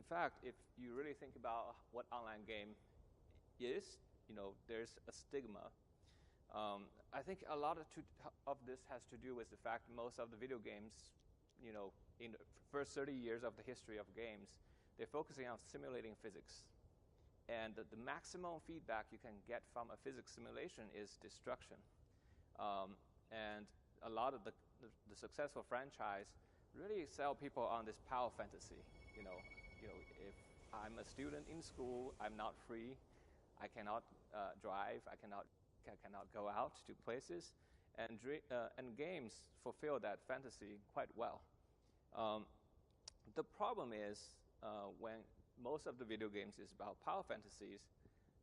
in fact, if you really think about what online game is, there's a stigma. I think a lot of this has to do with the fact most of the video games, in the first 30 years of the history of games, they're focusing on simulating physics. And the maximum feedback you can get from a physics simulation is destruction. And a lot of the successful franchise really sell people on this power fantasy. If I'm a student in school, I'm not free, I cannot drive, I cannot go out to places, and games fulfill that fantasy quite well. The problem is when most of the video games is about power fantasies,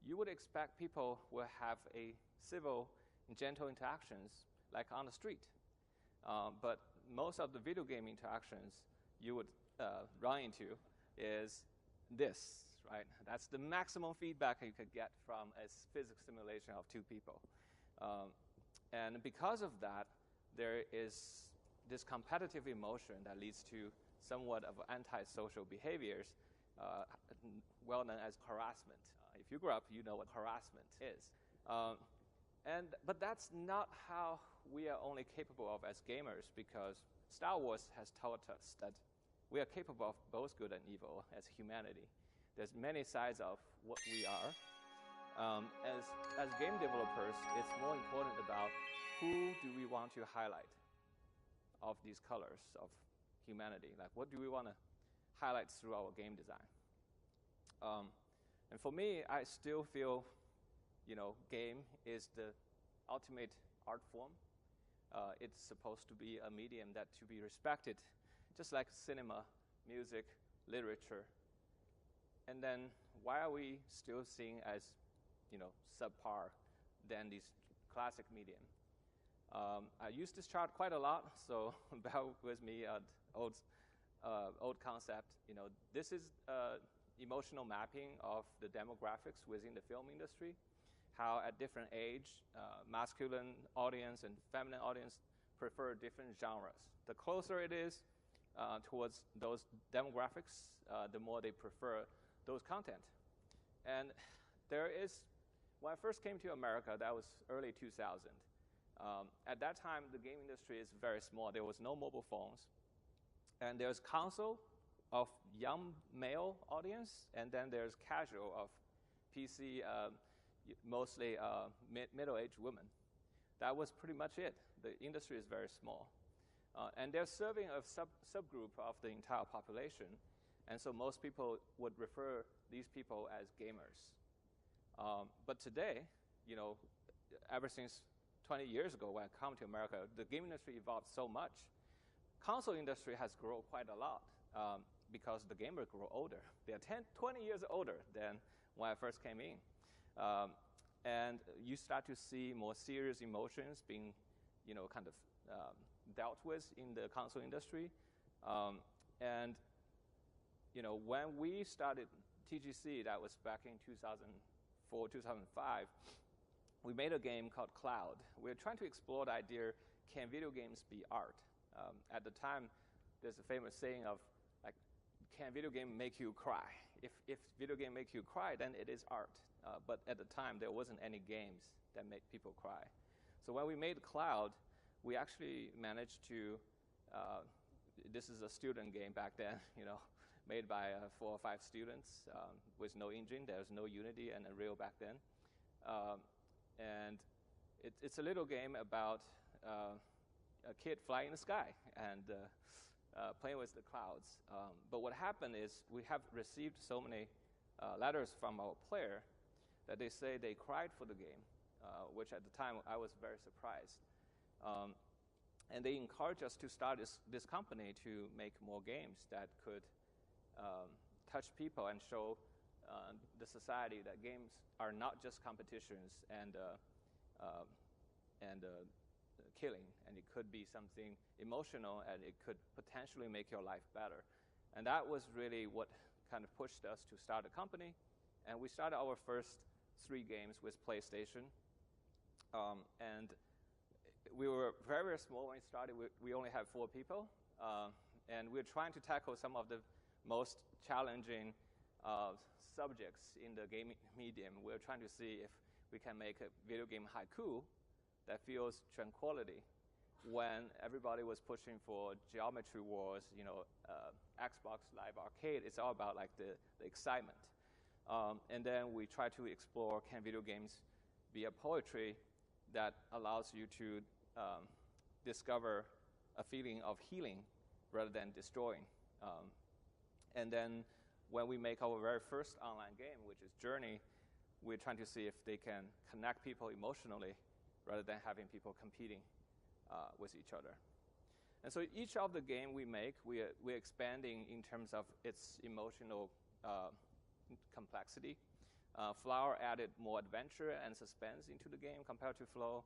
you would expect people will have a civil and gentle interactions like on the street. But most of the video game interactions you would run into is this, right? That's the maximum feedback you could get from a physics simulation of two people. And because of that, there is this competitive emotion that leads to somewhat of antisocial behaviors, well known as harassment. If you grew up, you know what harassment is. But that's not how we are only capable of as gamers, because Star Wars has taught us that we are capable of both good and evil as humanity. There's many sides of what we are. As game developers, it's more important about who do we want to highlight of these colors of humanity. Like, what do we want to highlight through our game design? And for me, I still feel, game is the ultimate art form. It's supposed to be a medium that to be respected, just like cinema, music, literature. And then why are we still seen as, subpar than these classic medium? I use this chart quite a lot, so bear with me. Old concept. This is emotional mapping of the demographics within the film industry. How at different age, masculine audience and feminine audience prefer different genres. The closer it is towards those demographics, the more they prefer those content. And when I first came to America, that was early 2000. At that time, the game industry is very small. There was no mobile phones. And there's console of young male audience, and then there's casual of PC, mostly middle-aged women. That was pretty much it. The industry is very small. And they're serving a subgroup of the entire population. And so most people would refer these people as gamers. But today, ever since 20 years ago when I come to America, the game industry evolved so much. Console industry has grown quite a lot because the gamers grow older. They are 20 years older than when I first came in. And you start to see more serious emotions being, dealt with in the console industry. And when we started TGC, that was back in 2004, 2005, we made a game called Cloud. We were trying to explore the idea, can video games be art? At the time, there's a famous saying of, like, can video game make you cry? If video game make you cry, then it is art. But at the time, there wasn't any games that made people cry. So when we made Cloud, we actually managed to, this is a student game back then, made by 4 or 5 students with no engine. There was no Unity and Unreal back then. And it's a little game about a kid flying in the sky and playing with the clouds. But what happened is we have received so many letters from our player that they say they cried for the game, which at the time I was very surprised. And they encouraged us to start this company to make more games that could touch people and show the society that games are not just competitions and killing, and it could be something emotional, and it could potentially make your life better. And that was really what kind of pushed us to start a company. And we started our first 3 games with PlayStation. And we were very, very small when we started. We only had 4 people. And we were trying to tackle some of the most challenging subjects in the gaming medium. We're trying to see if we can make a video game haiku that feels tranquility when everybody was pushing for geometry wars, Xbox Live Arcade. It's all about like the excitement. And then we try to explore, can video games be a poetry that allows you to discover a feeling of healing rather than destroying. And then when we make our very first online game, which is Journey, we're trying to see if they can connect people emotionally rather than having people competing with each other. And so each of the game we make, we're expanding in terms of its emotional complexity. Flower added more adventure and suspense into the game compared to Flow.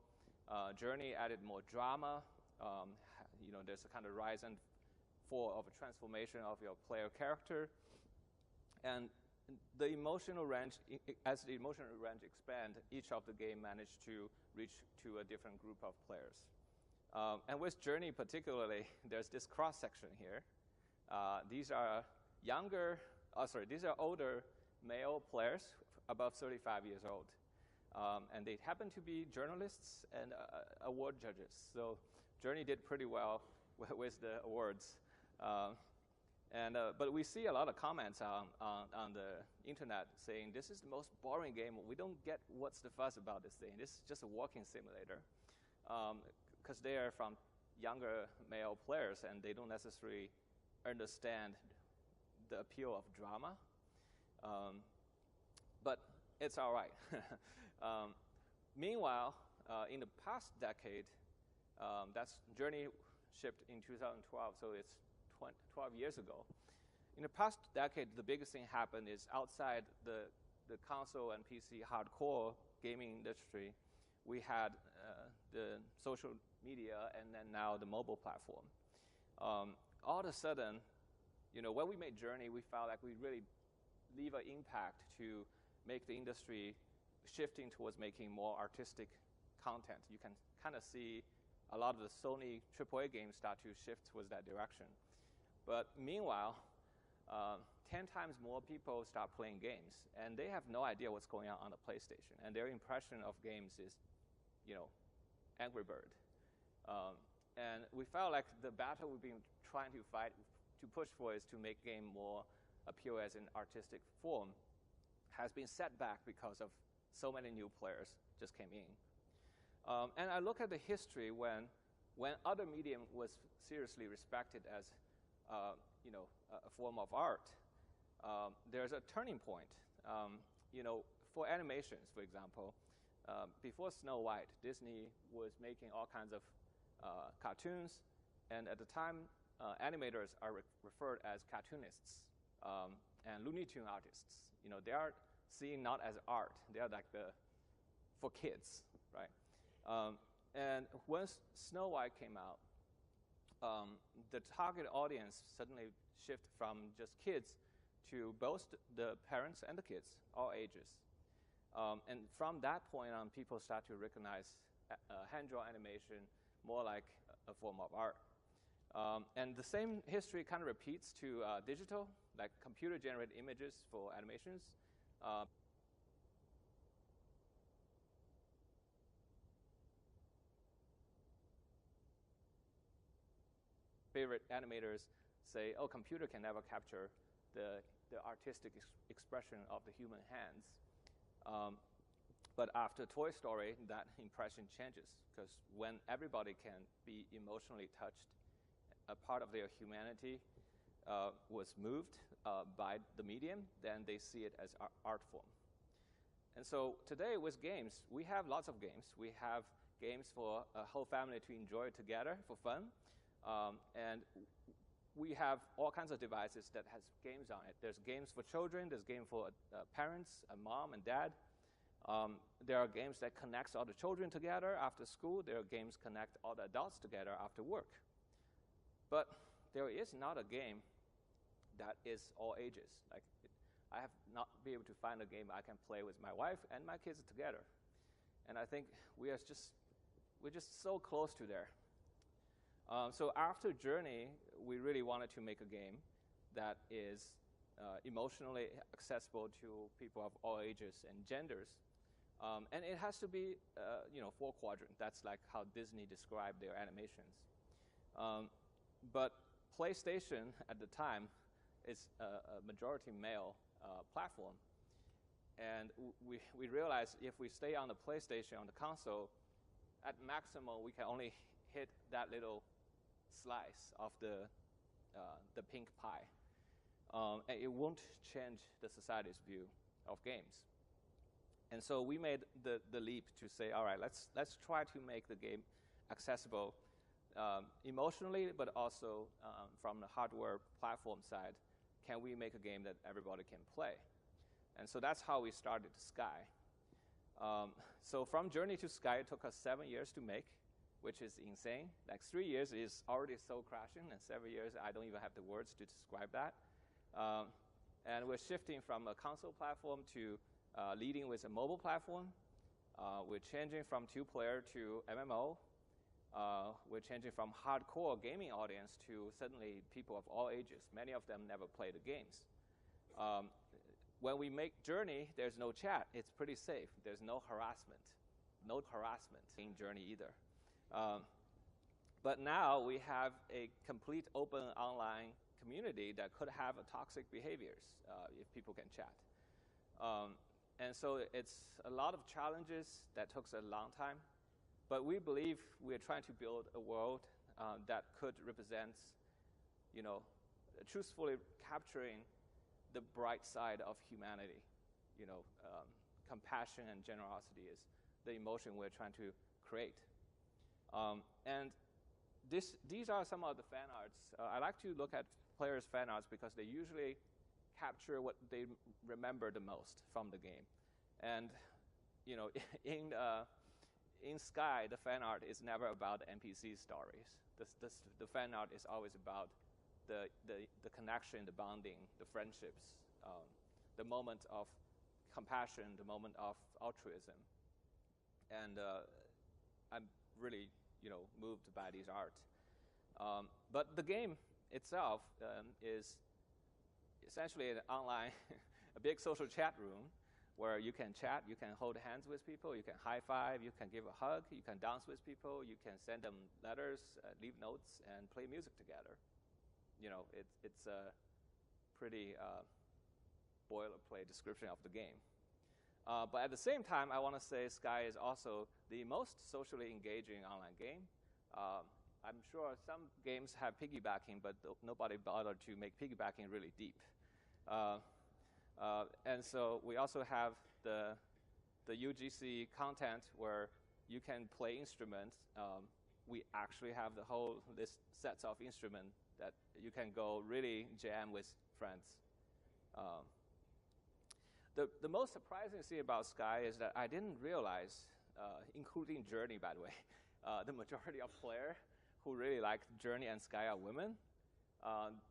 Journey added more drama. There's a kind of rise and fall of a transformation of your player character. And the emotional range, as the emotional range expand, each of the game managed to reach to a different group of players. And with Journey particularly, there's this cross-section here. These are older male players, above 35 years old. And they happen to be journalists and award judges. So Journey did pretty well with the awards. But we see a lot of comments on the internet saying, this is the most boring game. We don't get what's the fuss about this thing. This is just a walking simulator. Because they are from younger male players, and they don't necessarily understand the appeal of drama. But it's all right. Meanwhile, in the past decade, that's Journey shipped in 2012, so it's 12 years ago. In the past decade, the biggest thing happened is outside the console and PC hardcore gaming industry, we had the social media and then now the mobile platform. All of a sudden, when we made Journey, we felt like we really leave an impact to make the industry shifting towards making more artistic content. You can kind of see a lot of the Sony AAA games start to shift towards that direction. But meanwhile, 10 times more people start playing games, and they have no idea what's going on the PlayStation. And their impression of games is, Angry Bird. And we felt like the battle we've been trying to fight, to push for, is to make game more appeal as an artistic form, has been set back because of so many new players just came in. And I look at the history when other medium was seriously respected as a form of art. There's a turning point. For animations, for example, before Snow White, Disney was making all kinds of cartoons, and at the time, animators are referred as cartoonists and Looney Tune artists. They are seen not as art; they are like for kids, right? And once Snow White came out, the target audience suddenly shifted from just kids to both the parents and the kids, all ages. And from that point on, people start to recognize hand-drawn animation more like a form of art. And the same history kind of repeats to digital, like computer-generated images for animations. Favorite animators say, oh, computer can never capture the artistic expression of the human hands. But after Toy Story, that impression changes, because when everybody can be emotionally touched, a part of their humanity was moved by the medium, then they see it as art form. And so today with games, we have lots of games. We have games for a whole family to enjoy together for fun. And we have all kinds of devices that has games on it. There's games for children. There's games for parents, mom and dad. There are games that connects all the children together after school. There are games connect all the adults together after work. But there is not a game that is all ages. I have not been able to find a game I can play with my wife and my kids together. And I think we're just so close to there. So after Journey, we really wanted to make a game that is emotionally accessible to people of all ages and genders. And it has to be, 4-quadrant. That's like how Disney described their animations. But PlayStation at the time is a majority male platform. And we realized if we stay on the PlayStation, on the console, at maximum we can only hit that little slice of the pink pie. And it won't change the society's view of games. And so we made the leap to say, all right, let's try to make the game accessible emotionally, but also from the hardware platform side. Can we make a game that everybody can play? And so that's how we started Sky. So from Journey to Sky, it took us 7 years to make, which is insane. Like 3 years is already so crashing, and 7 years, I don't even have the words to describe that. And we're shifting from a console platform to leading with a mobile platform. We're changing from 2-player to MMO. We're changing from hardcore gaming audience to suddenly people of all ages. Many of them never played the games. When we make Journey, there's no chat. It's pretty safe. There's no harassment. No harassment in Journey either. But now we have a complete open online community that could have toxic behaviors if people can chat. And so it's a lot of challenges that took a long time. But we believe we're trying to build a world that could represent, truthfully capturing the bright side of humanity. Compassion and generosity is the emotion we're trying to create. And these are some of the fan arts. I like to look at players' fan arts because they usually capture what they remember the most from the game. And in Sky, the fan art is never about NPC stories. The fan art is always about the connection, the bonding, the friendships, the moment of compassion, the moment of altruism. And I'm really, moved by these art. But the game itself is essentially an online, a big social chat room where you can chat, you can hold hands with people, you can high five, you can give a hug, you can dance with people, you can send them letters, leave notes, and play music together. It's a pretty boilerplate description of the game. But at the same time, I want to say Sky is also the most socially engaging online game. I'm sure some games have piggybacking, but nobody bothered to make piggybacking really deep. And so we also have the UGC content where you can play instruments. We actually have the whole list sets of instruments that you can go really jam with friends. The most surprising thing about Sky is that I didn't realize, including Journey, by the way, the majority of players who really like Journey and Sky are women.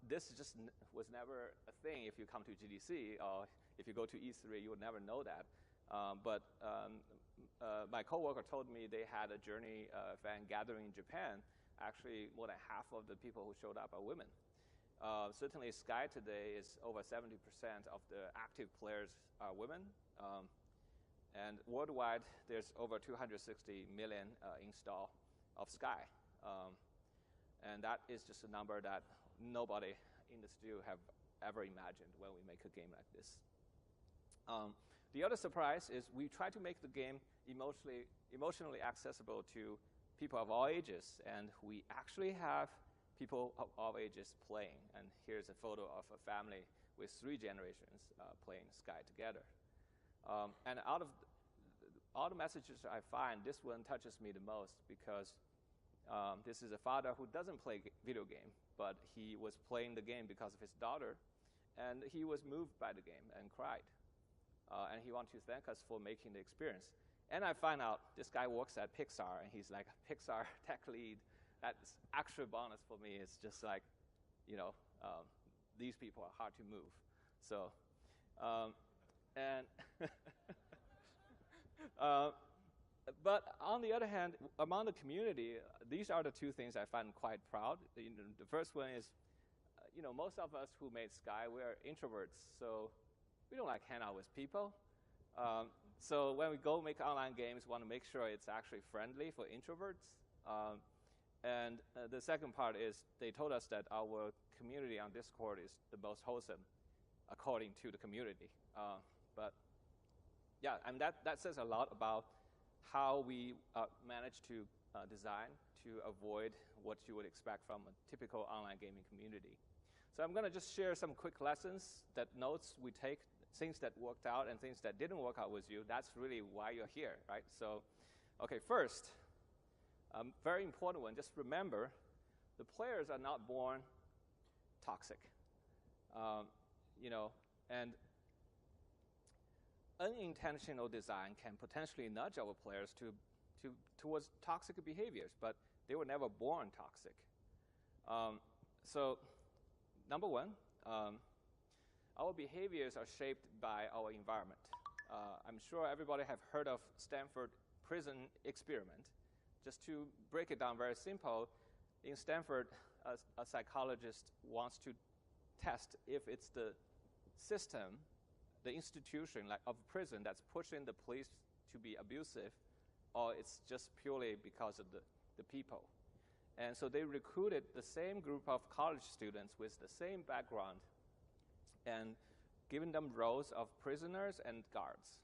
This just was never a thing if you come to GDC or if you go to E3, you would never know that. But my coworker told me they had a Journey fan gathering in Japan. Actually, more than half of the people who showed up are women. Certainly, Sky today is over 70% of the active players are women. And worldwide, there's over 260 million install of Sky. And that is just a number that nobody in the studio have ever imagined when we make a game like this. The other surprise is we try to make the game emotionally accessible to people of all ages, and we actually have people of all ages playing. And here's a photo of a family with 3 generations playing Sky together. And out of all the messages I find, this one touches me the most because this is a father who doesn't play video game, but he was playing the game because of his daughter, and he was moved by the game and cried. And he wanted to thank us for making the experience. And I find out this guy works at Pixar, and he's like a Pixar tech lead. That's extra bonus for me. It's just like, these people are hard to move. So, but on the other hand, among the community, these are the 2 things I find quite proud. The first one is, most of us who made Sky, we're introverts, so we don't like hang out with people. So when we go make online games, we want to make sure it's actually friendly for introverts. And the second part is they told us that our community on Discord is the most wholesome, according to the community. But yeah, and that says a lot about how we manage to design to avoid what you would expect from a typical online gaming community. So I'm going to just share some quick lessons, that notes we take, things that worked out and things that didn't work out with you. That's really why you're here, right? So, okay, first, very important one, just remember, the players are not born toxic. And unintentional design can potentially nudge our players towards toxic behaviors, but they were never born toxic. So, number one, our behaviors are shaped by our environment. I'm sure everybody have heard of Stanford prison experiment. Just to break it down very simple, in Stanford, a psychologist wants to test if it's the system, the institution of prison that's pushing the police to be abusive, or it's just purely because of the people. And so they recruited the same group of college students with the same background and given them roles of prisoners and guards.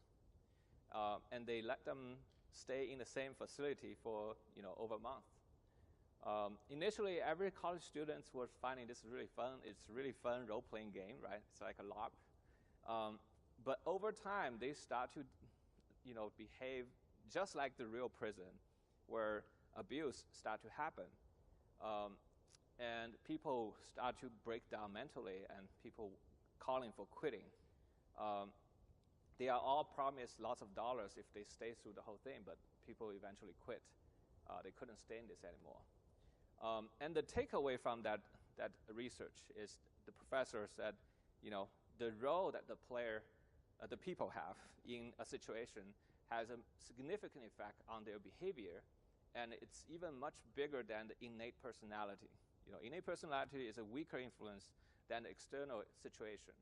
And they let them stay in the same facility for over a month. Initially, every college students were finding this really fun. It's a really fun role-playing game, right? It's like a LARP. But over time, they start to behave just like the real prison, where abuse start to happen. And people start to break down mentally, and people calling for quitting. They are all promised lots of dollars if they stay through the whole thing, but people eventually quit. They couldn't stay in this anymore. And the takeaway from that research is the professor said, the role that the people have in a situation has a significant effect on their behavior, and it's even much bigger than the innate personality. Innate personality is a weaker influence than the external situation.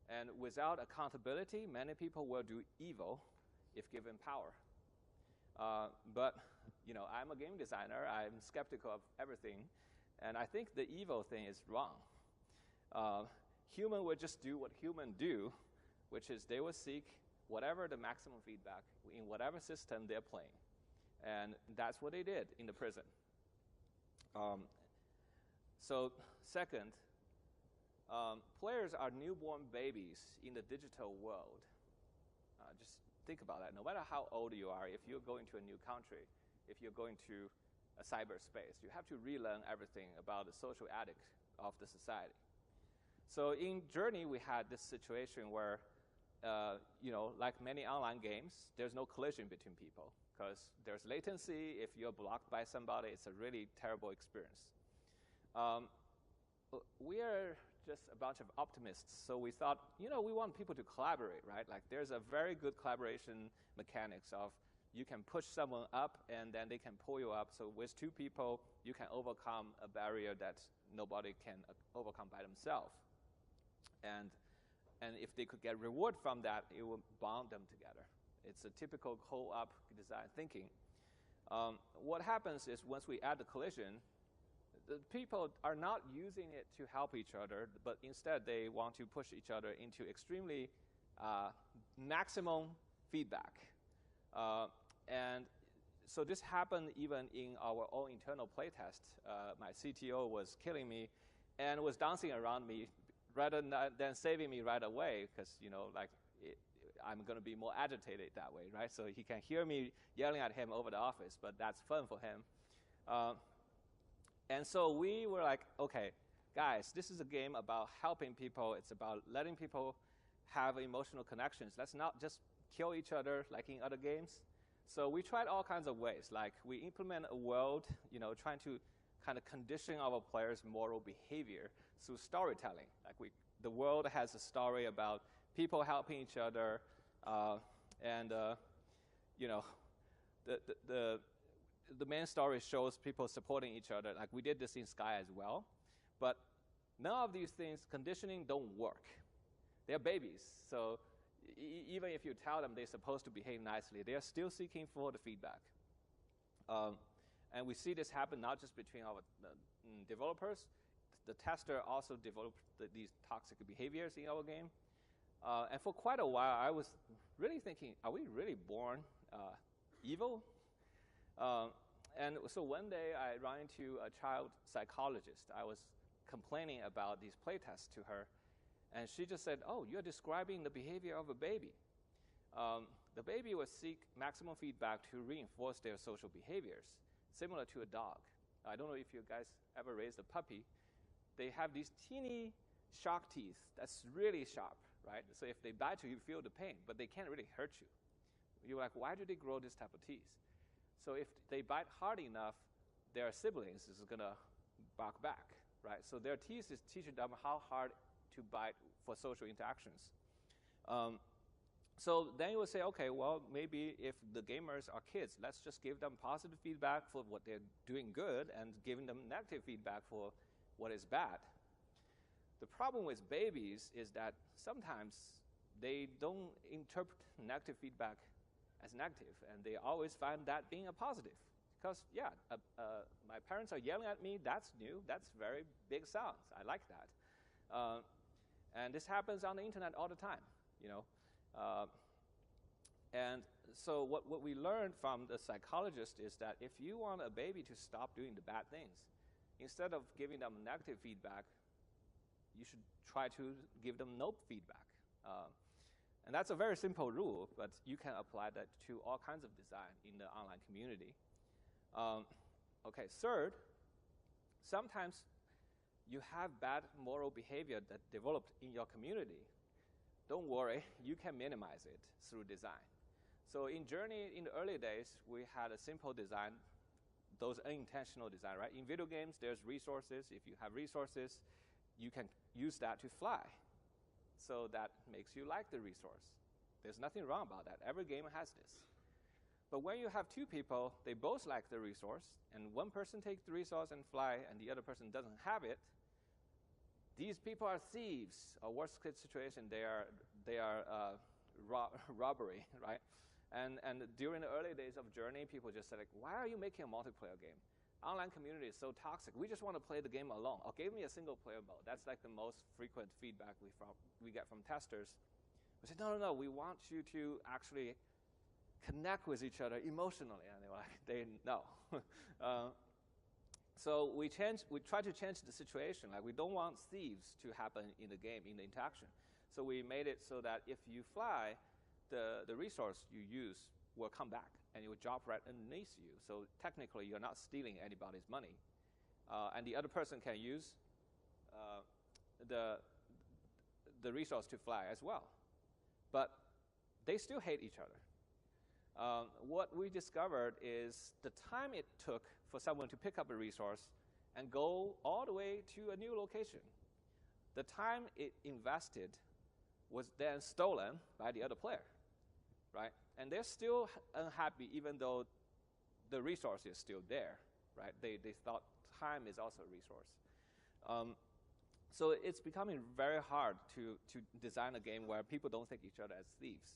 And without accountability, many people will do evil if given power. But I'm a game designer. I'm skeptical of everything, and I think the evil thing is wrong. Human will just do what humans do, which is they will seek whatever the maximum feedback in whatever system they're playing. And that's what they did in the prison. So second, players are newborn babies in the digital world. Just think about that. No matter how old you are, if you're going to a new country, if you're going to a cyberspace, you have to relearn everything about the social ethics of the society. So in Journey, we had this situation where, like many online games, there's no collision between people because there's latency. If you're blocked by somebody, it's a really terrible experience. We are just a bunch of optimists, so we thought, we want people to collaborate, right? Like there's a very good collaboration mechanics of you can push someone up and then they can pull you up. So with two people, you can overcome a barrier that nobody can overcome by themselves. And if they could get reward from that, it would bond them together. It's a typical co-op design thinking. What happens is once we add the collision, the people are not using it to help each other, but instead they want to push each other into extremely maximum feedback. And so this happened even in our own internal playtest. My CTO was killing me and was dancing around me rather than saving me right away because, I'm going to be more agitated that way, right? So he can hear me yelling at him over the office, but that's fun for him. And so we were like, okay, guys, this is a game about helping people. It's about letting people have emotional connections. Let's not just kill each other like in other games. So we tried all kinds of ways. Like we implement a world, trying to kind of condition our players' moral behavior through storytelling. Like the world has a story about people helping each other, and the main story shows people supporting each other. Like we did this in Sky as well, but None of these things, conditioning, don't work. They're babies, so even if you tell them they're supposed to behave nicely, they're still seeking for the feedback. And we see this happen not just between our developers. The tester also developed these toxic behaviors in our game. And for quite a while, I was really thinking, are we really born evil? And so one day, I ran into a child psychologist. I was complaining about these playtests to her, and she just said, oh, you're describing the behavior of a baby. The baby will seek maximum feedback to reinforce their social behaviors, similar to a dog. I don't know if you guys ever raised a puppy. They have these teeny shark teeth that's really sharp, right? So if they bite you, you feel the pain, but they can't really hurt you. You're like, why do they grow this type of teeth? So if they bite hard enough, their siblings is going to bark back, right? So their teeth is teaching them how hard to bite for social interactions. So then you will say, okay, well, maybe if the gamers are kids, let's just give them positive feedback for what they're doing good and giving them negative feedback for what is bad. The problem with babies is that sometimes they don't interpret negative feedback as negative, and they always find that being a positive. Because, yeah, my parents are yelling at me, that's new, that's very big sounds, I like that. And this happens on the internet all the time, you know. And so what we learned from the psychologist is that if you want a baby to stop doing the bad things, instead of giving them negative feedback, you should try to give them no feedback. And that's a very simple rule, but you can apply that to all kinds of design in the online community. Okay, third, sometimes you have bad moral behavior that developed in your community. Don't worry, you can minimize it through design. So in Journey, in the early days, we had a simple design, those unintentional design, right? In video games, there's resources. If you have resources, you can use that to fly. So that makes you like the resource. There's nothing wrong about that. Every game has this. But when you have two people, they both like the resource, and one person takes the resource and fly, and the other person doesn't have it, these people are thieves. Or worst case situation, they are robbery, right? And during the early days of Journey, people just said, like, why are you making a multiplayer game? Online community is so toxic. We just want to play the game alone. Or give me a single player mode. That's like the most frequent feedback we get from testers. We said, no, we want you to actually connect with each other emotionally. And they were like, no. So we try to change the situation. Like, we don't want thieves to happen in the game, in the interaction. So we made it so that if you fly, the resource you use will come back, and it will drop right underneath you. So technically, you're not stealing anybody's money. And the other person can use the resource to fly as well. But they still hate each other. What we discovered is the time it took for someone to pick up a resource and go all the way to a new location. The time it invested was then stolen by the other player, right? And they're still unhappy even though the resource is still there, right? They thought time is also a resource. So it's becoming very hard to design a game where people don't think each other as thieves.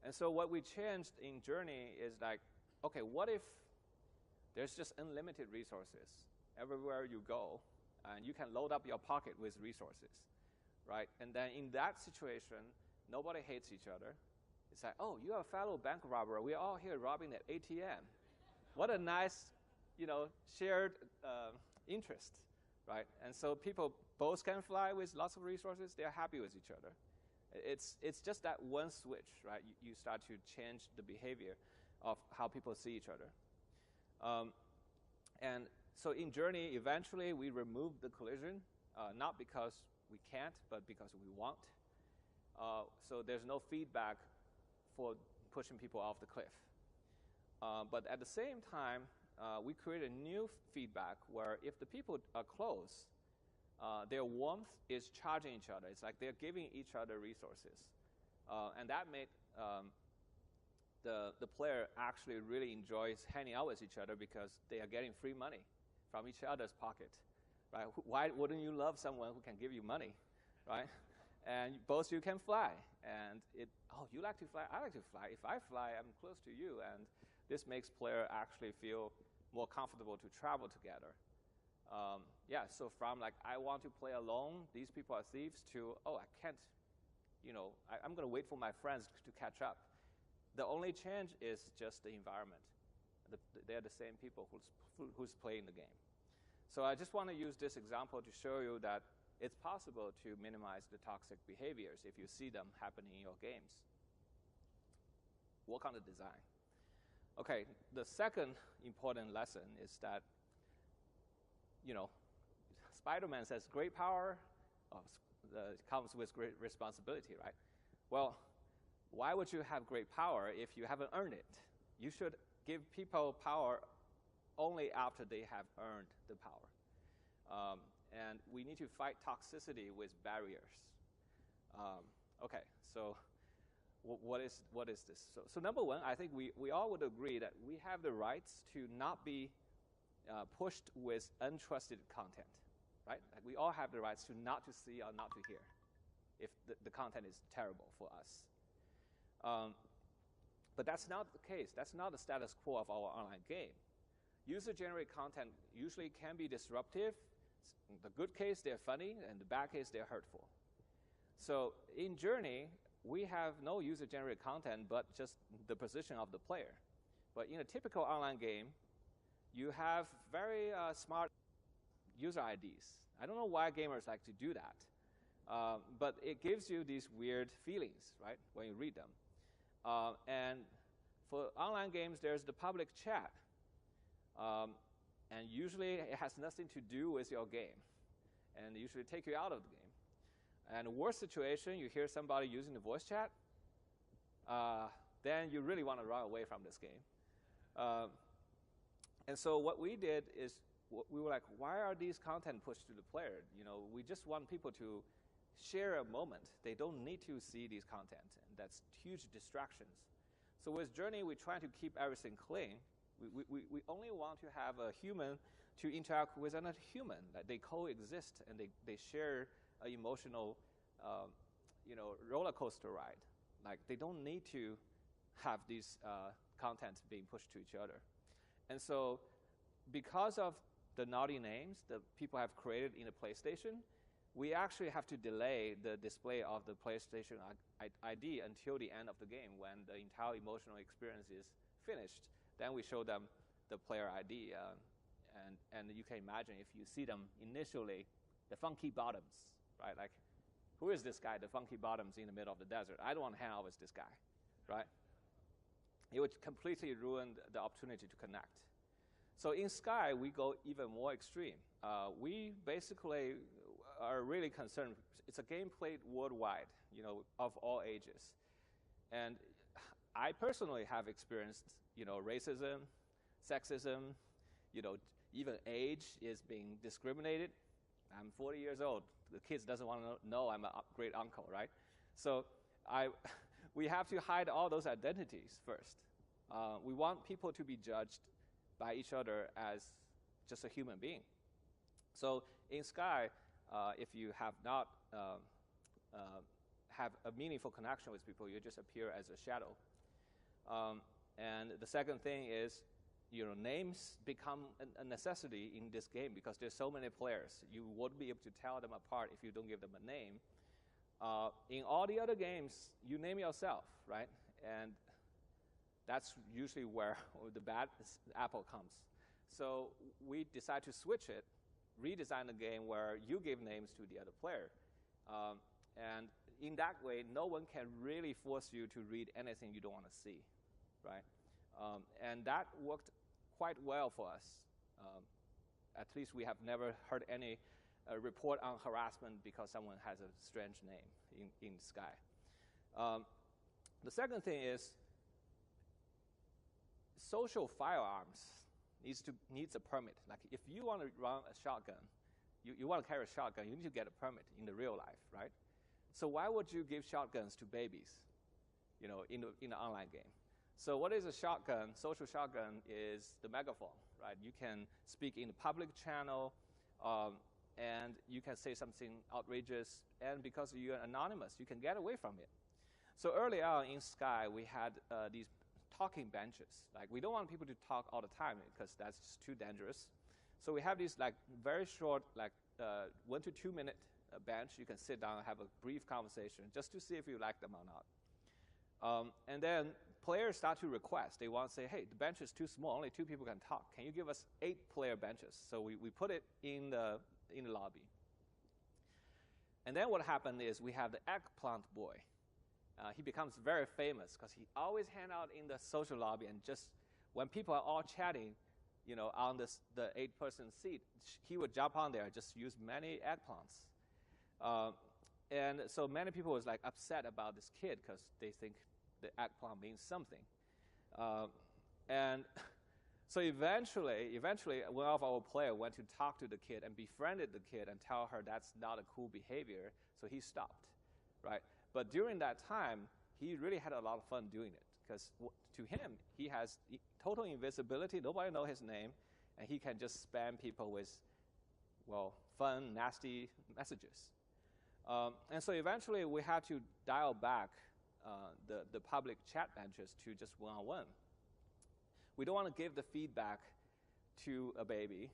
And so what we changed in Journey is like, okay, what if there's just unlimited resources everywhere you go, and you can load up your pocket with resources, right? And then in that situation, nobody hates each other. It's like, oh, you're a fellow bank robber. We're all here robbing that ATM. What a nice, shared interest, right? And so people both can fly with lots of resources. They're happy with each other. It's just that one switch, right? You start to change the behavior of how people see each other. And so in Journey, eventually we removed the collision, not because we can't, but because we want. So there's no feedback for pushing people off the cliff. But at the same time, we create a new feedback where if the people are close, their warmth is charging each other. It's like they're giving each other resources. And that made the player actually really enjoys hanging out with each other because they are getting free money from each other's pocket. right? Why wouldn't you love someone who can give you money, right? And both you can fly, and you like to fly, I like to fly. If I fly, I'm close to you, and this makes player actually feel more comfortable to travel together. Yeah, so from like, I want to play alone, these people are thieves, to, oh, I can't, I'm going to wait for my friends to catch up. The only change is just the environment. They're the same people who's playing the game. So I just want to use this example to show you that it's possible to minimize the toxic behaviors if you see them happening in your games. Work on the design. Okay, the second important lesson is that, Spider-Man says great power comes with great responsibility, right? Well, why would you have great power if you haven't earned it? You should give people power only after they have earned the power. And we need to fight toxicity with barriers. Okay, so what is this? So number one, I think we all would agree that we have the rights to not be pushed with untrusted content, right? Like we all have the rights to not to see or not to hear if the content is terrible for us. But that's not the case. That's not the status quo of our online game. User-generated content usually can be disruptive. In the good case, they're funny, and the bad case, they're hurtful. So in Journey, we have no user-generated content, but just the position of the player. But in a typical online game, you have very smart user IDs. I don't know why gamers like to do that, but it gives you these weird feelings, right, when you read them. And for online games, there's the public chat. And usually it has nothing to do with your game, and usually take you out of the game. And worst situation, you hear somebody using the voice chat, then you really want to run away from this game. And so what we did is we were like, why are these content pushed to the player? We just want people to share a moment. They don't need to see these content, and that's huge distractions. So with Journey, we try to keep everything clean. We only want to have a human to interact with another human. That they coexist and they share an emotional, roller coaster ride. Like they don't need to have these content being pushed to each other. And so, because of the naughty names that people have created in the PlayStation, we actually have to delay the display of the PlayStation ID until the end of the game, when the entire emotional experience is finished. Then we show them the player ID, and you can imagine if you see them initially, the funky bottoms, right? Like, who is this guy, the funky bottoms in the middle of the desert? I don't want to hang out with this guy, right? It would completely ruin the opportunity to connect. So in Sky, we go even more extreme. We basically are really concerned. It's a game played worldwide, of all ages. And I personally have experienced, racism, sexism, even age is being discriminated. I'm 40 years old. The kids doesn't want to know I'm a great uncle, right? So we have to hide all those identities first. We want people to be judged by each other as just a human being. So in Sky, if you have not have a meaningful connection with people, you just appear as a shadow. And the second thing is, names become a necessity in this game because there's so many players. You won't be able to tell them apart if you don't give them a name. In all the other games, you name yourself, right? And that's usually where the bad apple comes. So we decide to switch it, redesign the game where you give names to the other player. And in that way, no one can really force you to read anything you don't want to see, right? And that worked quite well for us. At least we have never heard any report on harassment because someone has a strange name in Sky. The second thing is social firearms needs a permit. Like if you want to run a shotgun, you want to carry a shotgun, you need to get a permit in the real life, right? So why would you give shotguns to babies, in the online game? So what is a shotgun? Social shotgun is the megaphone, right? You can speak in the public channel. and you can say something outrageous, and because you're anonymous, you can get away from it. So early on in Sky, we had these talking benches. Like, we don't want people to talk all the time because that's just too dangerous. So we have these like very short, like 1 to 2 minute bench. You can sit down and have a brief conversation just to see if you like them or not. And then players start to request. They want to say, hey, the bench is too small. Only 2 people can talk. Can you give us 8-player benches? So we put it in the lobby. And then what happened is we have the eggplant boy. He becomes very famous because he always hang out in the social lobby, and just when people are all chatting, on the 8-person seat, he would jump on there and just use many eggplants. And so many people was like upset about this kid because they think the eggplant means something. And so eventually, one of our players went to talk to the kid and befriended the kid and tell her that's not a cool behavior, so he stopped, right? But during that time, he really had a lot of fun doing it because to him, he has total invisibility. Nobody knows his name, and he can just spam people with, well, fun, nasty messages. And so eventually, we had to dial back the public chat benches to just one-on-one. We don't want to give the feedback to a baby,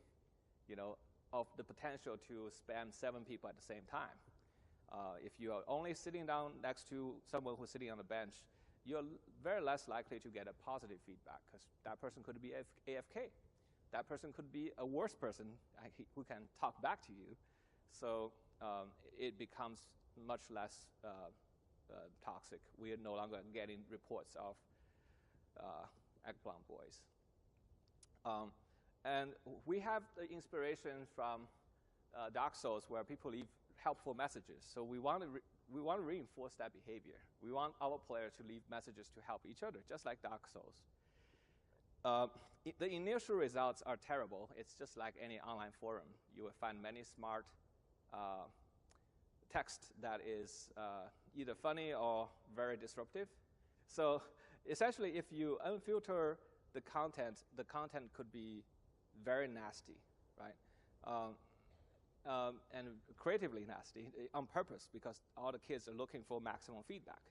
of the potential to spam 7 people at the same time. If you are only sitting down next to someone who's sitting on a bench, you're very less likely to get a positive feedback because that person could be AFK. That person could be a worse person who can talk back to you. So it becomes much less toxic. We are no longer getting reports of eggplant boys. And we have the inspiration from Dark Souls where people leave helpful messages. So we want to reinforce that behavior. We want our players to leave messages to help each other, just like Dark Souls. The initial results are terrible. It's just like any online forum. You will find many smart text that is either funny or very disruptive. So essentially, if you unfilter the content could be very nasty, right? And creatively nasty on purpose because all the kids are looking for maximum feedback.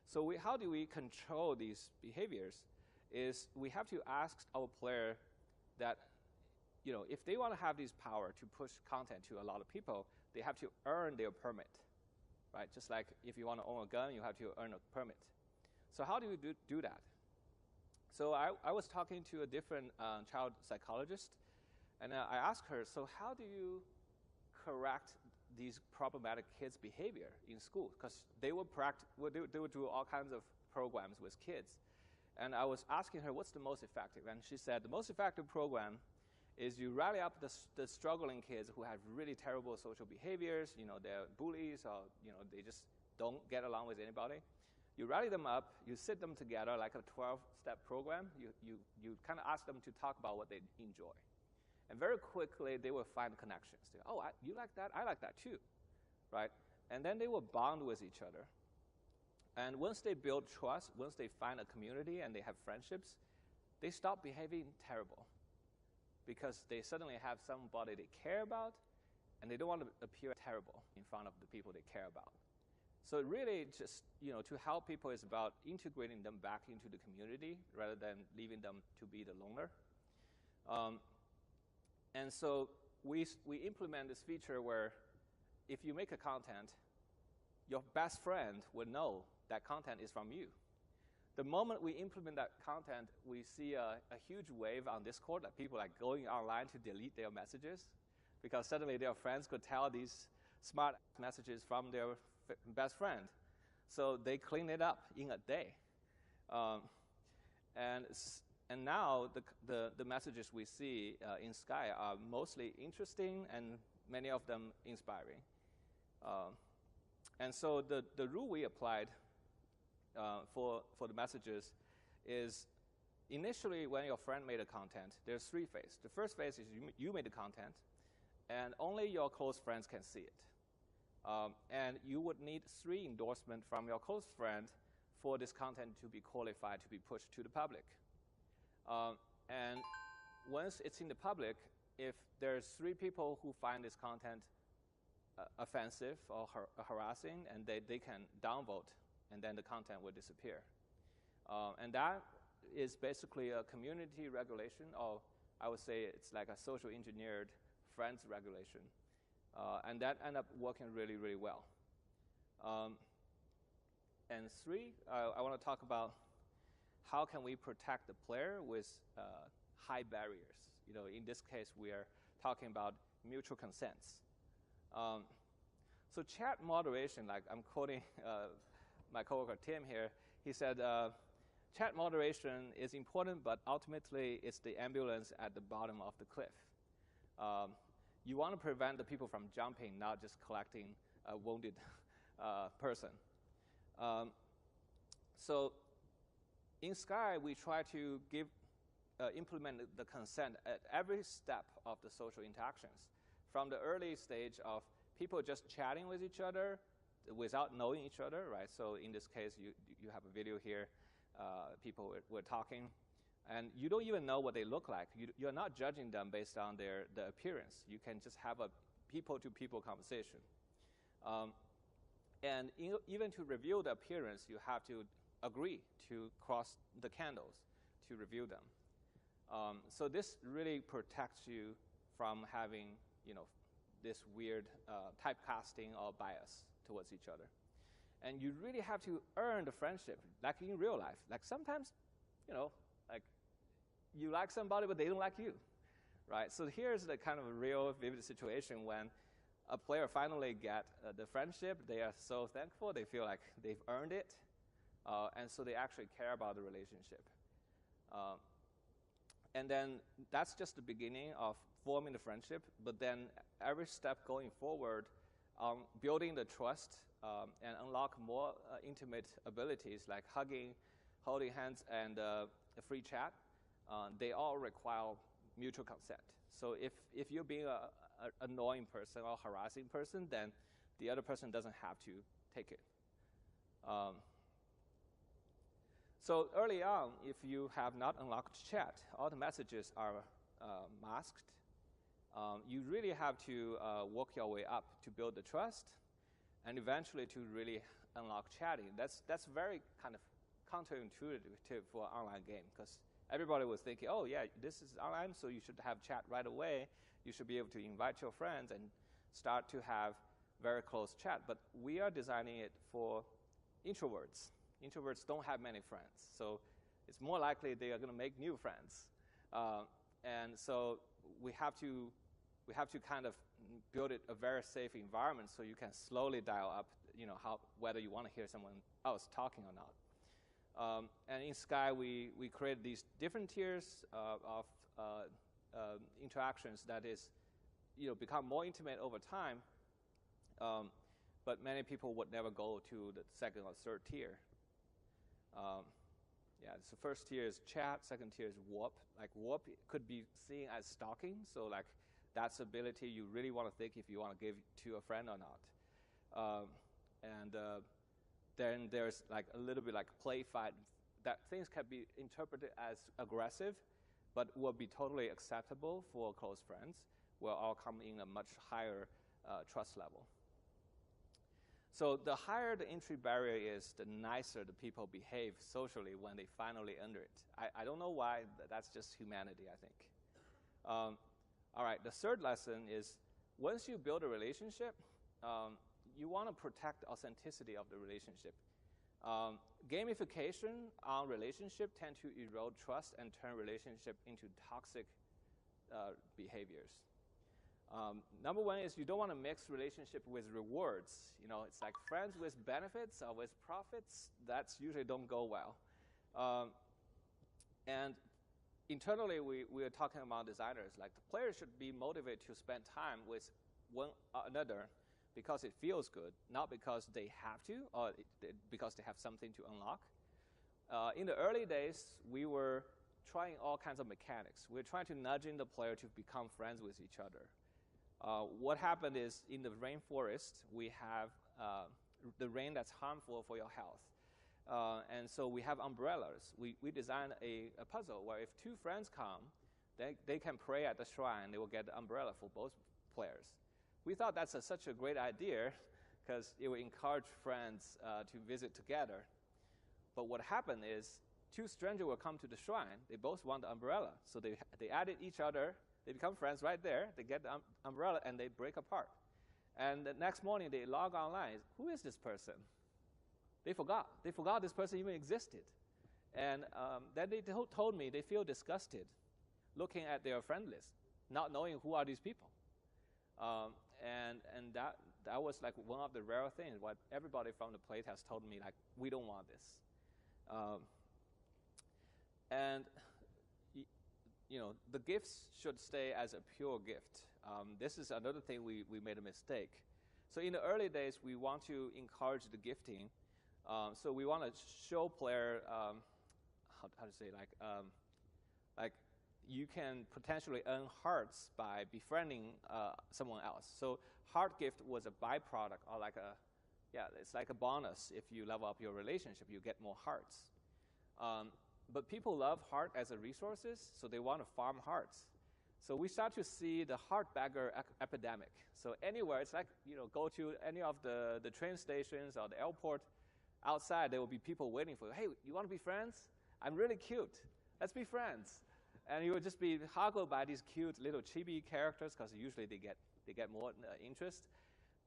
So how do we control these behaviors is we have to ask our player that, if they want to have this power to push content to a lot of people, they have to earn their permit, right? Just like if you want to own a gun, you have to earn a permit. So how do we do that? So I was talking to a different child psychologist, and I asked her, so how do you correct these problematic kids' behavior in school? Because they would do all kinds of programs with kids. And I was asking her, what's the most effective? And she said, the most effective program is you rally up the struggling kids who have really terrible social behaviors, they're bullies, or they just don't get along with anybody. You rally them up, you sit them together like a 12-step program. You kind of ask them to talk about what they enjoy. And very quickly, they will find connections. You like that? I like that too, right? And then they will bond with each other. And once they build trust, once they find a community and they have friendships, they stop behaving terrible because they suddenly have somebody they care about, and they don't want to appear terrible in front of the people they care about. So really just, to help people is about integrating them back into the community rather than leaving them to be the loner. And so we implement this feature where if you make a content, your best friend will know that content is from you. The moment we implement that content, we see a huge wave on Discord that people are going online to delete their messages because suddenly their friends could tell these smart messages from their best friend. So they clean it up in a day. And now the messages we see in Sky are mostly interesting and many of them inspiring. And so the rule we applied for the messages is initially when your friend made a content, there's 3 phases. The first phase is you made the content, and only your close friends can see it. And you would need 3 endorsements from your close friend for this content to be qualified to be pushed to the public. And once it's in the public, if there's 3 people who find this content offensive or harassing, and they can downvote, and then the content will disappear. And that is basically a community regulation, or I would say it's like a social engineered friends regulation. And that ended up working really, really well. And three, I want to talk about how can we protect the player with high barriers. In this case, we are talking about mutual consents. So chat moderation, like I'm quoting my coworker Tim here, he said, chat moderation is important, but ultimately it's the ambulance at the bottom of the cliff. You want to prevent the people from jumping, not just collecting a wounded person. So in Sky, we try to implement the consent at every step of the social interactions, from the early stage of people just chatting with each other without knowing each other, right? So in this case, you have a video here. People were talking, and you don't even know what they look like. You're not judging them based on the appearance. You can just have a people-to-people conversation. And even to review the appearance, you have to agree to cross the candles to review them. So this really protects you from having, this weird typecasting or bias towards each other. And you really have to earn the friendship, like in real life. Like sometimes, like you like somebody, but they don't like you, right? So here's the kind of real vivid situation when a player finally get the friendship. They are so thankful. They feel like they've earned it. And so they actually care about the relationship. And then that's just the beginning of forming the friendship. But then every step going forward, building the trust and unlock more intimate abilities like hugging, holding hands, and free chat, they all require mutual consent. So if you're being an annoying person or harassing person, then the other person doesn't have to take it. So early on, if you have not unlocked chat, all the messages are masked. You really have to work your way up to build the trust, and eventually to really unlock chatting. That's very kind of counterintuitive for an online game, because everybody was thinking, oh yeah, this is online, so you should have chat right away. You should be able to invite your friends and start to have very close chat. But we are designing it for introverts. Introverts don't have many friends, so it's more likely they are going to make new friends. And so we have to kind of build it a very safe environment so you can slowly dial up, whether you want to hear someone else talking or not. And in Sky, we created these different tiers of interactions that is, become more intimate over time. But many people would never go to the second or third tier. So first tier is chat, second tier is warp. Like warp could be seen as stalking, so like that's ability you really want to think if you want to give to a friend or not. Then there's like a little bit like play fight, that things can be interpreted as aggressive, but will be totally acceptable for close friends, will all come in a much higher trust level. So the higher the entry barrier is, the nicer the people behave socially when they finally enter it. I don't know why, that's just humanity, I think. All right, the third lesson is, once you build a relationship, you want to protect the authenticity of the relationship. Gamification on relationship tend to erode trust and turn relationship into toxic behaviors. Number one is you don't want to mix relationship with rewards. It's like friends with benefits or with profits. That's usually don't go well. And internally, we are talking about designers. Like the players should be motivated to spend time with one another because it feels good, not because they have to or because they have something to unlock. In the early days, we were trying all kinds of mechanics. We're trying to nudge in the player to become friends with each other. What happened is, in the rainforest, we have the rain that's harmful for your health. And so we have umbrellas. We designed a puzzle where if two friends come, they can pray at the shrine. They will get the umbrella for both players. We thought that's such a great idea because it would encourage friends to visit together. But what happened is 2 strangers will come to the shrine. They both want the umbrella. So they added each other. They become friends right there. They get the umbrella, and they break apart. And the next morning, they log online. Who is this person? They forgot. They forgot this person even existed. And then they told me they feel disgusted looking at their friend list, not knowing who are these people. And that was like one of the rare things. What everybody from the place has told me, like, we don't want this. And the gifts should stay as a pure gift. This is another thing we made a mistake. So in the early days, we want to encourage the gifting. So we want to show player how to say, like you can potentially earn hearts by befriending someone else. So heart gift was a byproduct, or it's like a bonus. If you level up your relationship, you get more hearts. But people love heart as a resources, so they want to farm hearts. So we start to see the heart bagger epidemic. So anywhere, it's like, go to any of the train stations or the airport, outside there will be people waiting for you. Hey, you want to be friends? I'm really cute. Let's be friends. And you will just be hoggled by these cute little chibi characters, because usually they get more interest,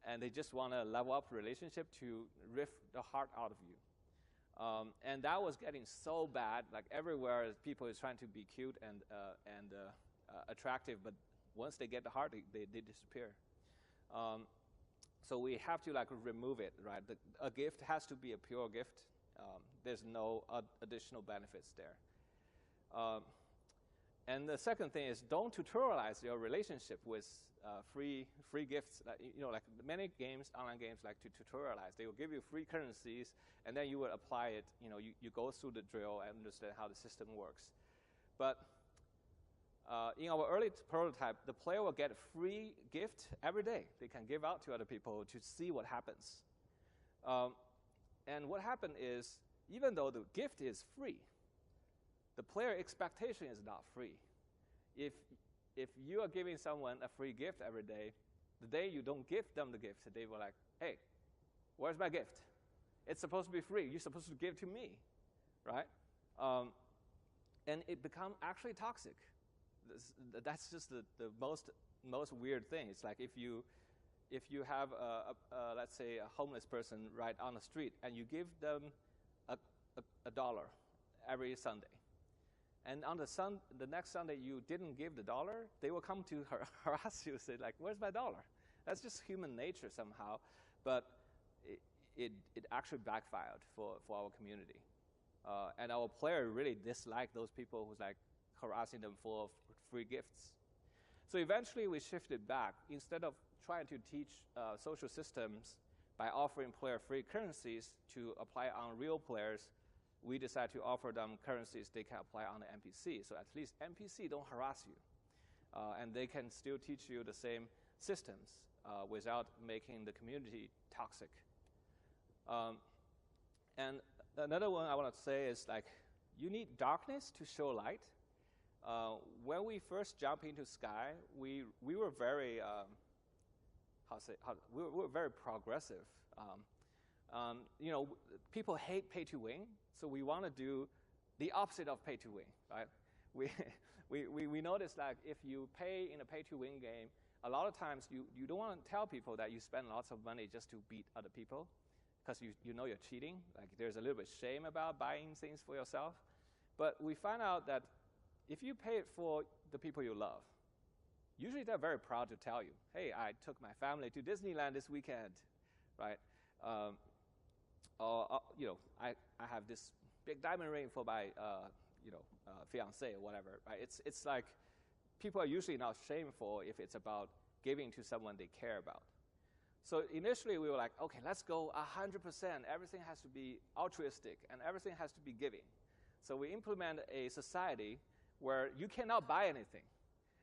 and they just want to level up relationship to riff the heart out of you. And that was getting so bad. Like everywhere, people is trying to be cute and attractive, but once they get the heart, they disappear. So we have to remove it, right? A gift has to be a pure gift. There's no additional benefits there. And the second thing is, don't tutorialize your relationship with free gifts. Like many games, online games, like to tutorialize. They will give you free currencies, and then you will apply it. You go through the drill and understand how the system works. But in our early prototype, the player will get a free gift every day. They can give out to other people to see what happens. And what happened is, even though the gift is free, the player expectation is not free. If you are giving someone a free gift every day, the day you don't give them the gift, they will like, hey, where's my gift? It's supposed to be free. You're supposed to give to me, right? And it becomes actually toxic. That's just the most weird thing. It's like if you have let's say a homeless person right on the street, and you give them a dollar every Sunday, and on the next Sunday you didn't give the dollar, they will come to harass you, say like, "Where's my dollar?" That's just human nature somehow, but it actually backfired for our community, and our player really disliked those people who's like harassing them for free gifts. So eventually we shifted back. Instead of trying to teach social systems by offering player free currencies to apply on real players, we decided to offer them currencies they can apply on the NPC. So at least NPC don't harass you. And they can still teach you the same systems without making the community toxic. And another one I want to say is like, you need darkness to show light. When we first jumped into Sky, we were very we were very progressive. People hate pay to win, so we want to do the opposite of pay to win, right? We noticed that if you pay in a pay to win game, a lot of times you don't want to tell people that you spend lots of money just to beat other people, because you know you're cheating. Like there's a little bit shame about buying things for yourself. But we find out that if you pay it for the people you love, usually they're very proud to tell you, hey, I took my family to Disneyland this weekend, right? I have this big diamond ring for my, fiance or whatever, right? It's like people are usually not shameful if it's about giving to someone they care about. So initially we were like, okay, let's go 100%. Everything has to be altruistic and everything has to be giving. So we implement a society where you cannot buy anything.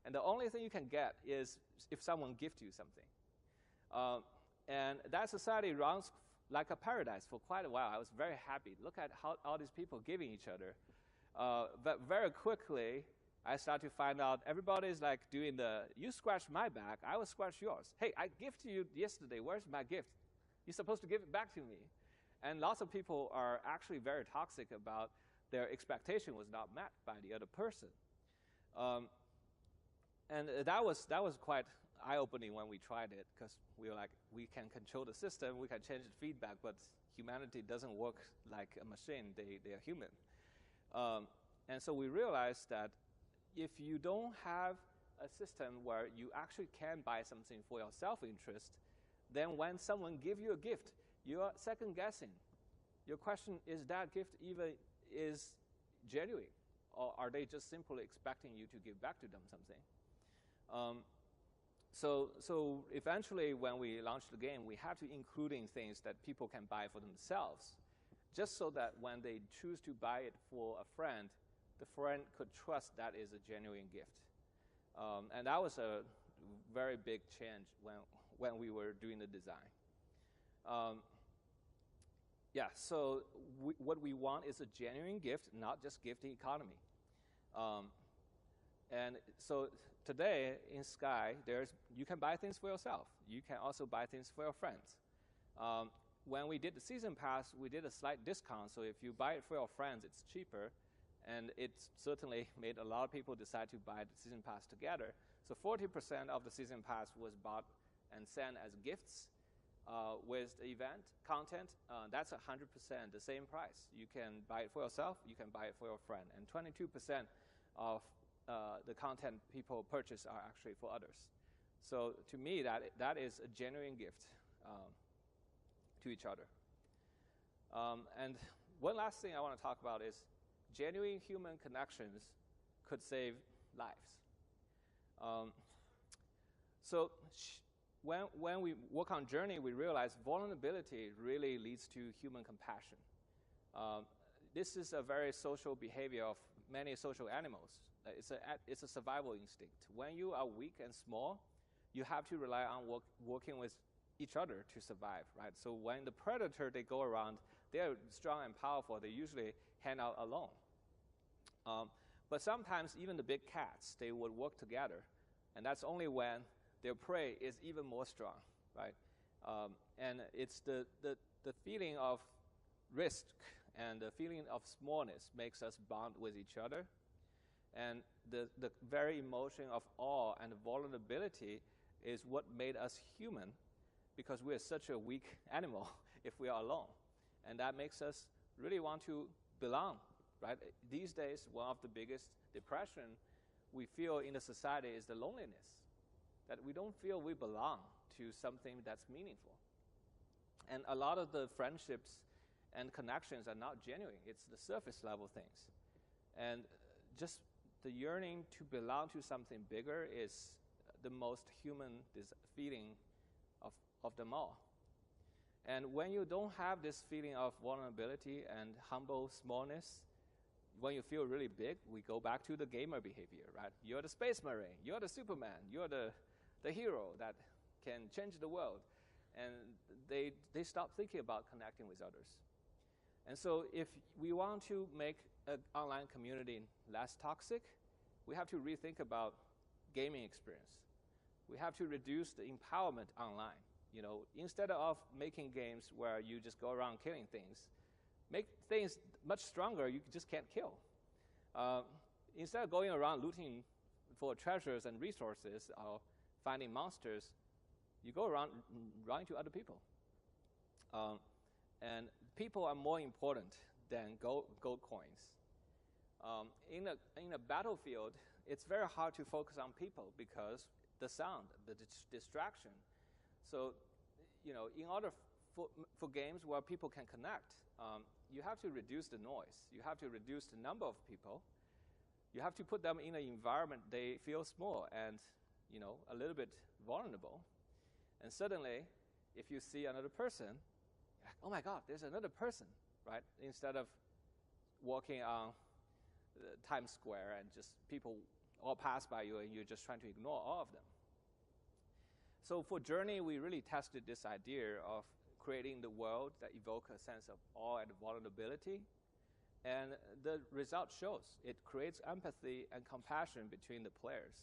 And the only thing you can get is if someone gives you something. And that society runs like a paradise for quite a while. I was very happy. Look at how all these people giving each other. But very quickly, I start to find out everybody's like doing you scratch my back, I will scratch yours. Hey, I gifted you yesterday. Where's my gift? You're supposed to give it back to me. And lots of people are actually very toxic about their expectation was not met by the other person. And that was quite eye-opening when we tried it, because we were like, we can control the system, we can change the feedback, but humanity doesn't work like a machine. They are human. And so we realized that if you don't have a system where you actually can buy something for your self-interest, then when someone gives you a gift, you are second-guessing. Your question is that gift even is genuine, or are they just simply expecting you to give back to them something? So eventually, when we launched the game, we had to including things that people can buy for themselves, just so that when they choose to buy it for a friend, the friend could trust that is a genuine gift. And that was a very big change when we were doing the design. So what we want is a genuine gift, not just gifting economy. And so today in Sky, you can buy things for yourself. You can also buy things for your friends. When we did the season pass, we did a slight discount. So if you buy it for your friends, it's cheaper. And it certainly made a lot of people decide to buy the season pass together. So 40% of the season pass was bought and sent as gifts. With the event content, that's 100% the same price. You can buy it for yourself, you can buy it for your friend. And 22% of the content people purchase are actually for others. So to me, that is a genuine gift to each other. And one last thing I want to talk about is genuine human connections could save lives. When we work on Journey, we realize vulnerability really leads to human compassion. This is a very social behavior of many social animals. It's a survival instinct. When you are weak and small, you have to rely on working with each other to survive, right? So when the predator, they go around, they're strong and powerful. They usually hang out alone. But sometimes even the big cats, they would work together. And that's only when their prey is even more strong, right? And it's the feeling of risk and the feeling of smallness makes us bond with each other. And the very emotion of awe and vulnerability is what made us human, because we are such a weak animal if we are alone. And that makes us really want to belong, right? These days, one of the biggest depression we feel in the society is the loneliness, that we don't feel we belong to something that's meaningful. And a lot of the friendships and connections are not genuine. It's the surface level things. And just the yearning to belong to something bigger is the most human feeling of them all. And when you don't have this feeling of vulnerability and humble smallness, when you feel really big, we go back to the gamer behavior, right? You're the Space Marine, you're the Superman, you're the hero that can change the world. And they stop thinking about connecting with others. And so if we want to make an online community less toxic, we have to rethink about gaming experience. We have to reduce the empowerment online. You know, instead of making games where you just go around killing things, make things much stronger you just can't kill. Instead of going around looting for treasures and resources or finding monsters, you go around running to other people. And people are more important than gold coins. In a battlefield, it's very hard to focus on people because the sound, the distraction. So, you know, in order for games where people can connect, you have to reduce the noise. You have to reduce the number of people. You have to put them in an environment they feel small and, you know, a little bit vulnerable. And suddenly, if you see another person, you're like, oh my God, there's another person, right? Instead of walking on Times Square and just people all pass by you and you're just trying to ignore all of them. So for Journey, we really tested this idea of creating the world that evoke a sense of awe and vulnerability. And the result shows. It creates empathy and compassion between the players.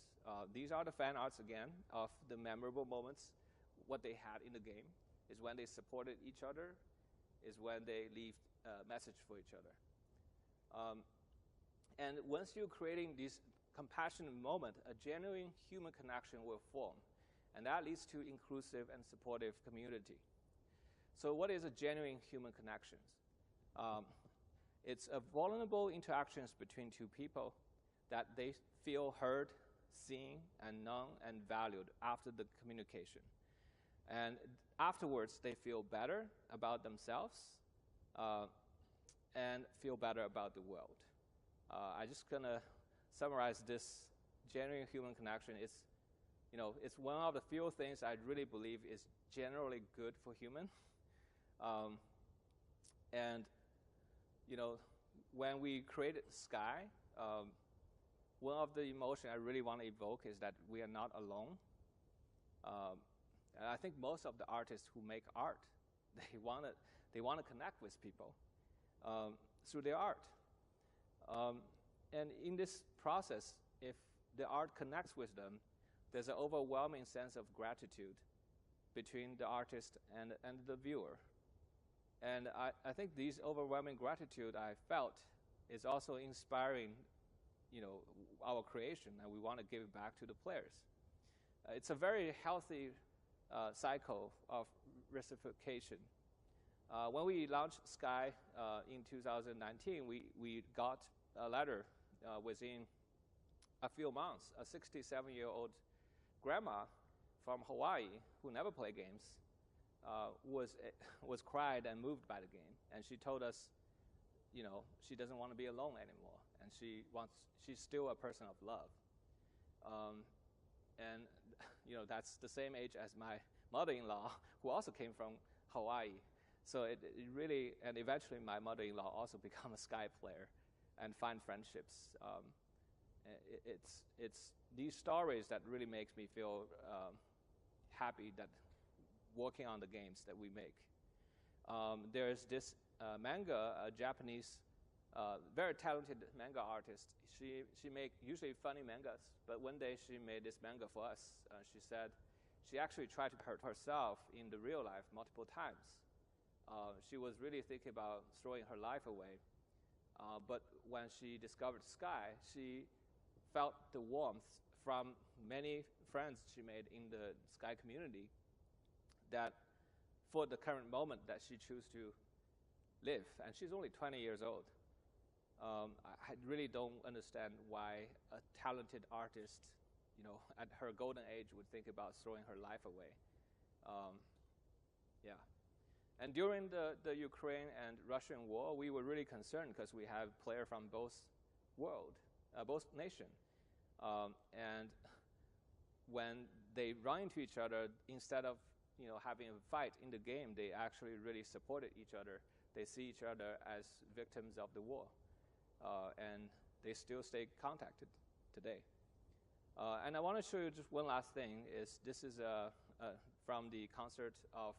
These are the fan arts again of the memorable moments, what they had in the game, is when they supported each other, is when they leave a message for each other. And once you're creating this compassionate moment, a genuine human connection will form. And that leads to inclusive and supportive community. So what is a genuine human connection? It's a vulnerable interactions between two people that they feel heard, seen, and known, and valued after the communication. And afterwards, they feel better about themselves and feel better about the world. I'm just going to summarize this genuine human connection. It's one of the few things I really believe is generally good for human. And when we created Sky, one of the emotions I really want to evoke is that we are not alone. And I think most of the artists who make art, they want to connect with people through their art. And in this process, if the art connects with them, there's an overwhelming sense of gratitude between the artist and the viewer. And I think this overwhelming gratitude I felt is also inspiring, our creation, and we want to give it back to the players. It's a very healthy cycle of reciprocation. When we launched Sky in 2019, we got a letter within a few months. A 67-year-old grandma from Hawaii who never played games was cried and moved by the game, and she told us, she doesn't want to be alone anymore, and she's still a person of love. And that's the same age as my mother-in-law, who also came from Hawaii. So it really, and eventually my mother-in-law also became a Sky player and find friendships. It's these stories that really makes me feel happy that working on the games that we make. There's this manga, a Japanese, very talented manga artist. She make usually funny mangas, but one day she made this manga for us. She said she actually tried to hurt herself in the real life multiple times. She was really thinking about throwing her life away. But when she discovered Sky, she felt the warmth from many friends she made in the Sky community that for the current moment that she chose to live. And she's only 20 years old. I really don't understand why a talented artist, at her golden age would think about throwing her life away. Yeah. And during the Ukraine and Russian war, we were really concerned because we have players from both nations. And when they run into each other, instead of having a fight in the game, they actually really supported each other. They see each other as victims of the war, and they still stay contacted today. And I want to show you just one last thing. This is from the concert of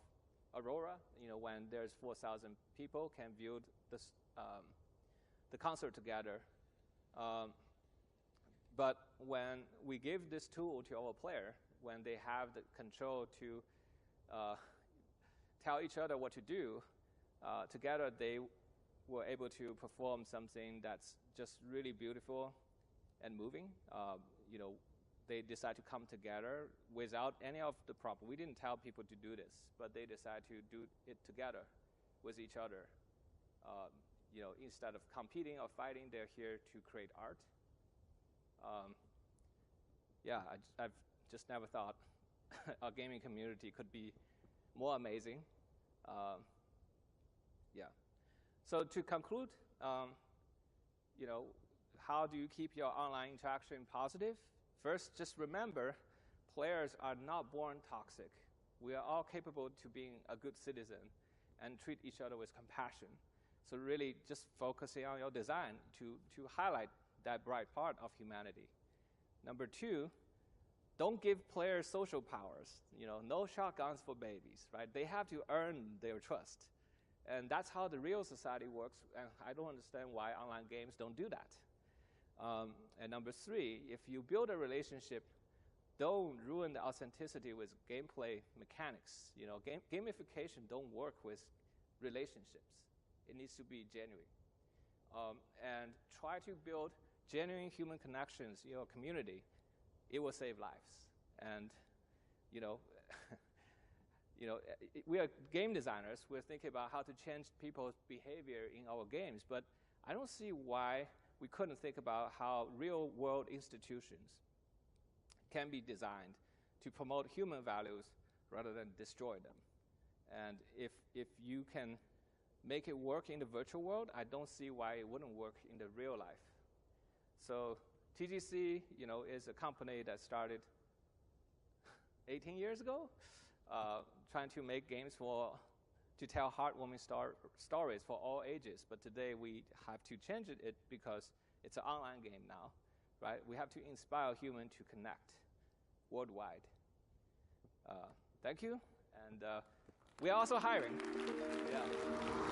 Aurora. When there's 4,000 people can view the concert together. But when we give this tool to our player, when they have the control to tell each other what to do, together they were able to perform something that's just really beautiful and moving. They decide to come together without any of the problem. We didn't tell people to do this, but they decide to do it together with each other. Instead of competing or fighting, they're here to create art. I've just never thought our gaming community could be more amazing. So to conclude, how do you keep your online interaction positive? First, just remember, players are not born toxic. We are all capable to being a good citizen and treat each other with compassion. So really just focusing on your design to highlight that bright part of humanity. Number two, don't give players social powers. No shotguns for babies, right? They have to earn their trust. And that's how the real society works, and I don't understand why online games don't do that. And number 3, if you build a relationship, don't ruin the authenticity with gameplay mechanics. You know, gamification don't work with relationships. It needs to be genuine. And try to build genuine human connections in your community. It will save lives. And, you know, we are game designers. We're thinking about how to change people's behavior in our games. But I don't see why we couldn't think about how real-world institutions can be designed to promote human values rather than destroy them. And if you can make it work in the virtual world, I don't see why it wouldn't work in the real life. So TGC, is a company that started 18 years ago, trying to make games to tell heartwarming stories for all ages. But today we have to change it because it's an online game now, right? We have to inspire humans to connect worldwide. Thank you, and we are also hiring. Yeah.